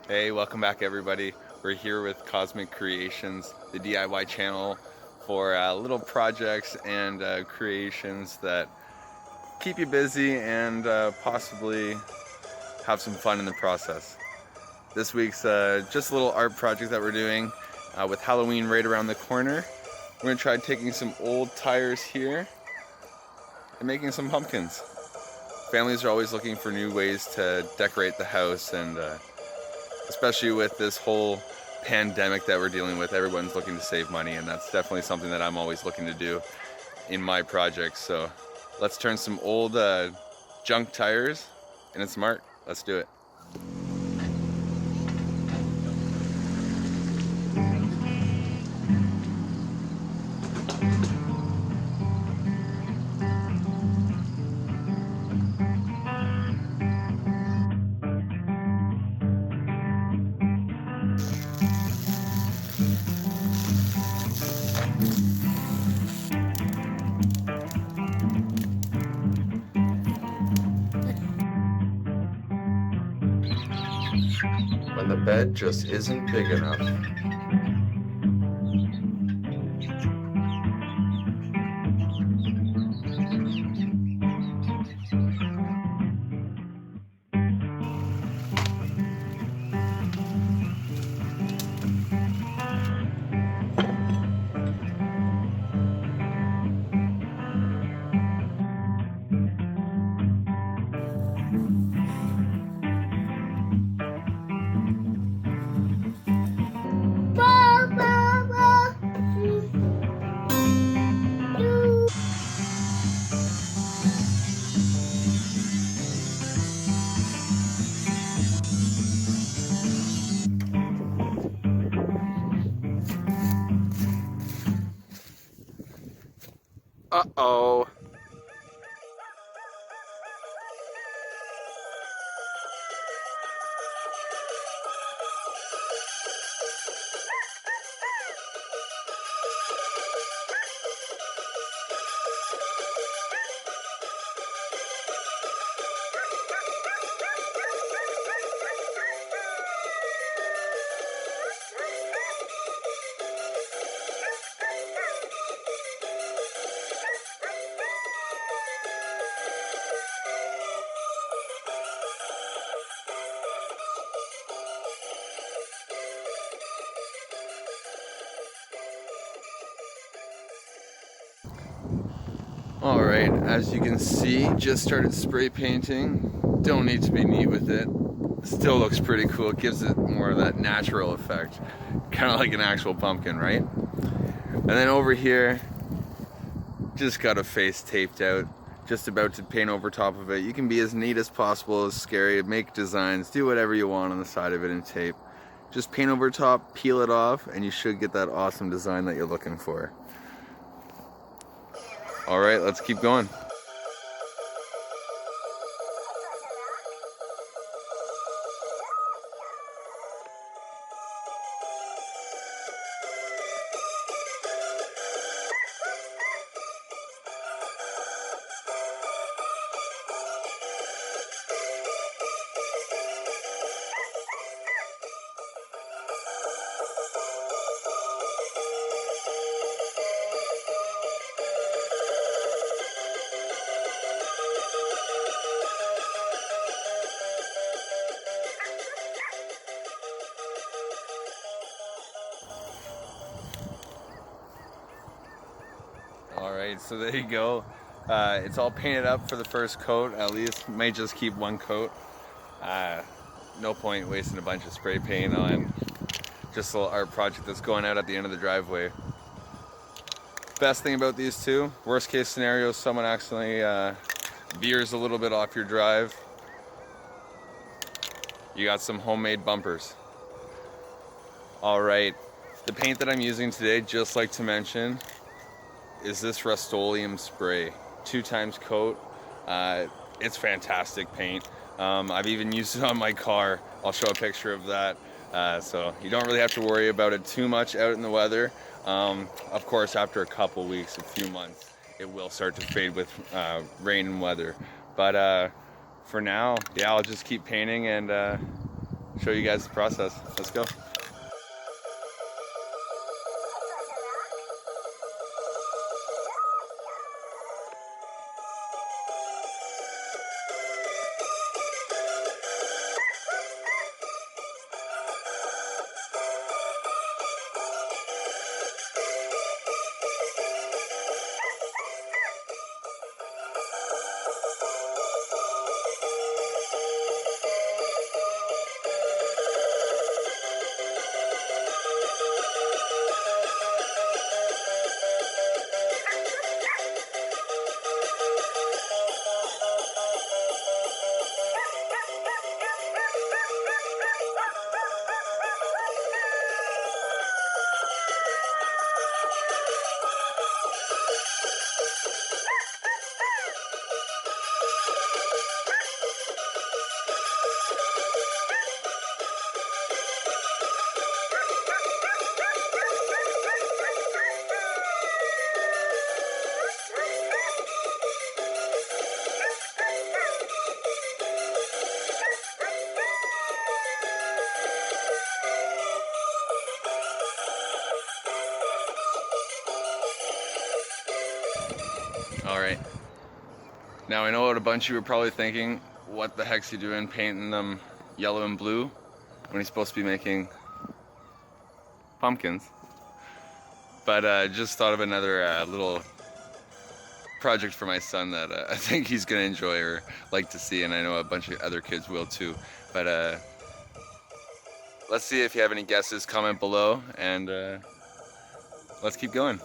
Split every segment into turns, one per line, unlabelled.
Hey, welcome back everybody. We're here with CosmicCreations, the DIY channel for little projects and creations that keep you busy and possibly have some fun in the process. This week's just a little art project that we're doing with Halloween right around the corner. We're gonna try taking some old tires here and making some pumpkins. Families are always looking for new ways to decorate the house, and especially with this whole pandemic that we're dealing with, everyone's looking to save money, and that's definitely something that I'm always looking to do in my projects. So let's turn some old junk tires into some art. Let's do it. When the bed just isn't big enough. Uh-oh. Alright, as you can see, just started spray painting. Don't need to be neat with it. Still looks pretty cool. It gives it more of that natural effect. Kind of like an actual pumpkin, right? And then over here, just got a face taped out. Just about to paint over top of it. You can be as neat as possible, as scary, make designs, do whatever you want on the side of it in tape. Just paint over top, peel it off, and you should get that awesome design that you're looking for. Alright, let's keep going. Alright, so there you go. It's all painted up for the first coat, at least. Might just keep one coat. No point wasting a bunch of spray paint on just a little art project that's going out at the end of the driveway. Best thing about these two, worst case scenario, someone accidentally veers a little bit off your drive. You got some homemade bumpers. Alright, the paint that I'm using today, just like to mention, is this Rust-Oleum spray, 2x coat. It's fantastic paint. I've even used it on my car. I'll show a picture of that. So you don't really have to worry about it too much out in the weather. Of course, after a couple weeks, a few months, it will start to fade with rain and weather. But for now, yeah, I'll just keep painting and show you guys the process. Let's go. All right. Now I know what a bunch of you are probably thinking, what the heck's he doing painting them yellow and blue when he's supposed to be making pumpkins? But just thought of another little project for my son that I think he's gonna enjoy or like to see, and I know a bunch of other kids will too. But let's see if you have any guesses, comment below, and let's keep going.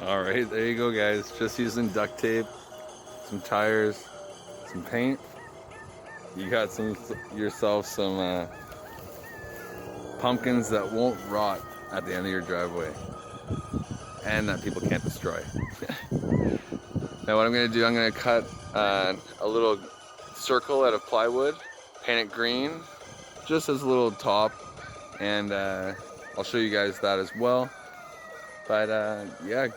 All right, there you go, guys. Just using duct tape, some tires, some paint. You got yourself some pumpkins that won't rot at the end of your driveway and that people can't destroy. Now what I'm gonna do, I'm gonna cut a little circle out of plywood, paint it green, just as a little top, and I'll show you guys that as well. But yeah,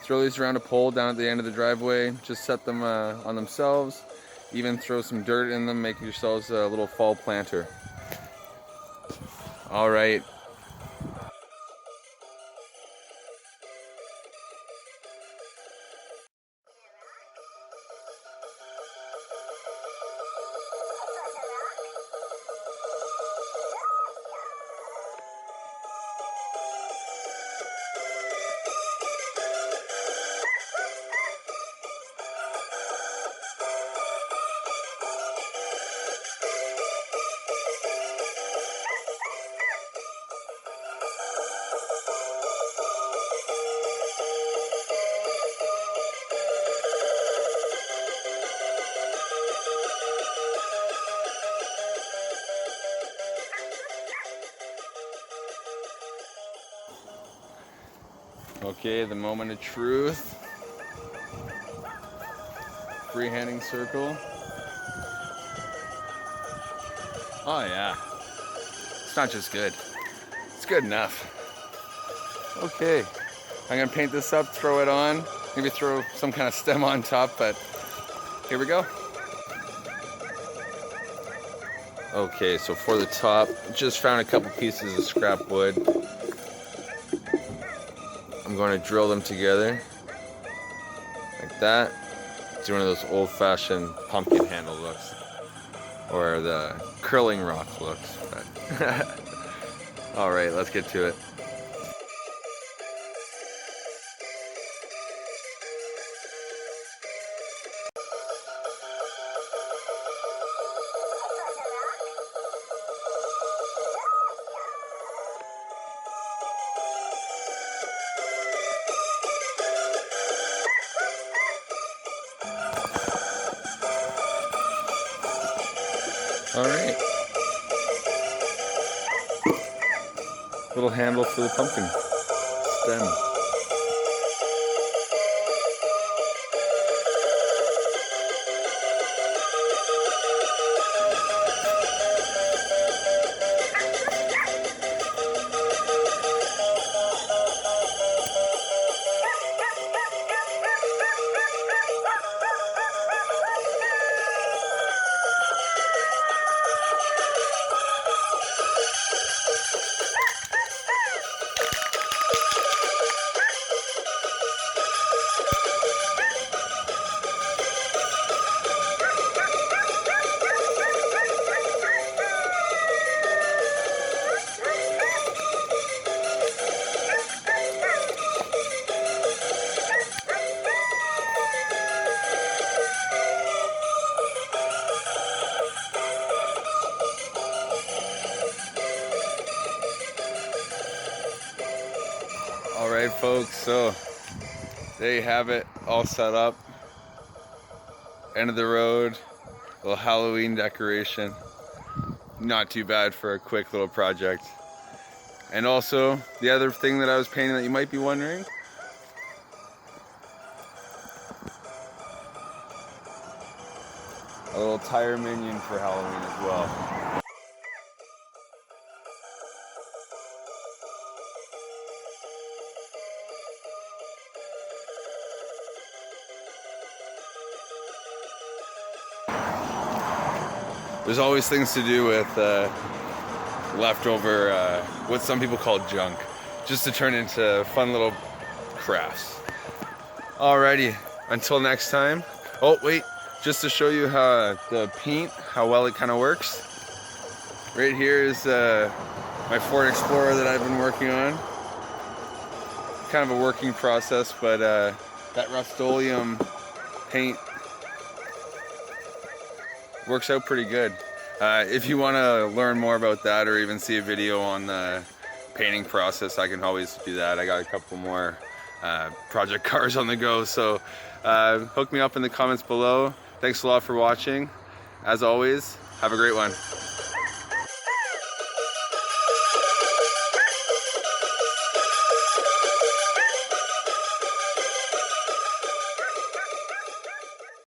throw these around a pole down at the end of the driveway, just set them on themselves, even throw some dirt in them, make yourselves a little fall planter. All right. Okay, the moment of truth. Freehanding circle. Oh yeah. It's not just good. It's good enough. Okay. I'm gonna paint this up, throw it on. Maybe throw some kind of stem on top, but here we go. Okay, so for the top, just found a couple pieces of scrap wood. I'm going to drill them together like that. Do one of those old-fashioned pumpkin handle looks, or the curling rock looks. But all right, let's get to it. All right. Little handle for the pumpkin stem. Alright folks, so there you have it, all set up. End of the road, little Halloween decoration. Not too bad for a quick little project. And also, the other thing that I was painting that you might be wondering, a little tire minion for Halloween as well. There's always things to do with leftover, what some people call junk, just to turn into fun little crafts. Alrighty, until next time. Oh wait, just to show you how the paint, how well it kind of works. Right here is my Ford Explorer that I've been working on. Kind of a working process, but that Rust-Oleum paint works out pretty good. If you want to learn more about that or even see a video on the painting process, I can always do that. I got a couple more project cars on the go, so hook me up in the comments below. Thanks a lot for watching. As always, have a great one.